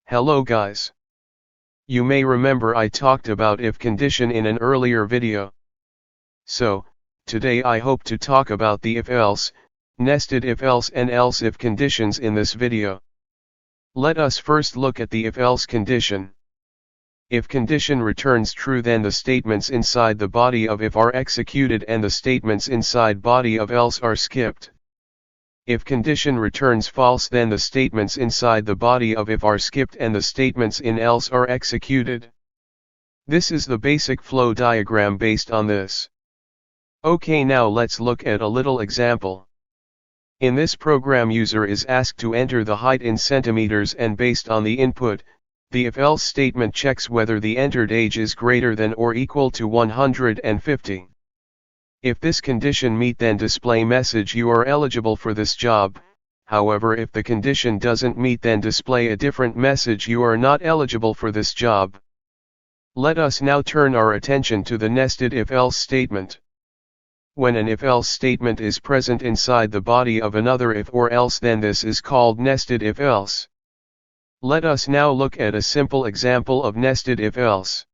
Hello guys. You may remember I talked about if condition in an earlier video. So, today I hope to talk about the if-else, nested if-else and else-if conditions in this video. Let us first look at the if-else condition. If condition returns true, then the statements inside the body of if are executed and the statements inside body of else are skipped. If condition returns false, then the statements inside the body of if are skipped and the statements in else are executed. This is the basic flow diagram based on this. Okay, now let's look at a little example. In this program, user is asked to enter the height in centimeters, and based on the input, the if-else statement checks whether the entered age is greater than or equal to 150. If this condition meet, then display message you are eligible for this job. However, if the condition doesn't meet, then display a different message you are not eligible for this job. Let us now turn our attention to the nested if-else statement. When an if-else statement is present inside the body of another if or else, then this is called nested if-else. Let us now look at a simple example of nested if-else.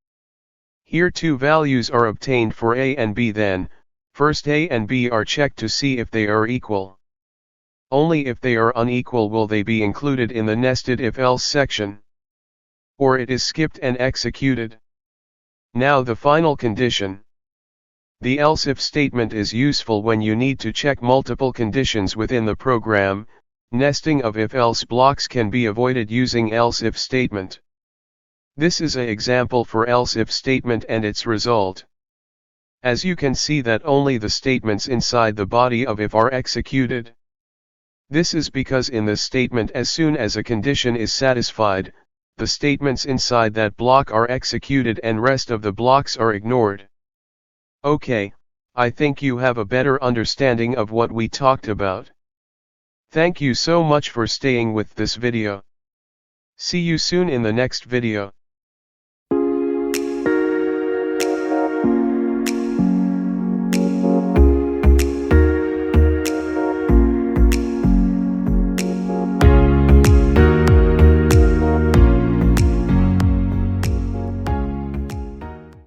Here two values are obtained for A and B, then first A and B are checked to see if they are equal. Only if they are unequal will they be included in the nested if-else section, or it is skipped and executed. Now the final condition. The else-if statement is useful when you need to check multiple conditions within the program. Nesting of if-else blocks can be avoided using else-if statement. This is an example for else-if statement and its result. As you can see that only the statements inside the body of if are executed. This is because in this statement, as soon as a condition is satisfied, the statements inside that block are executed and rest of the blocks are ignored. Okay, I think you have a better understanding of what we talked about. Thank you so much for staying with this video. See you soon in the next video.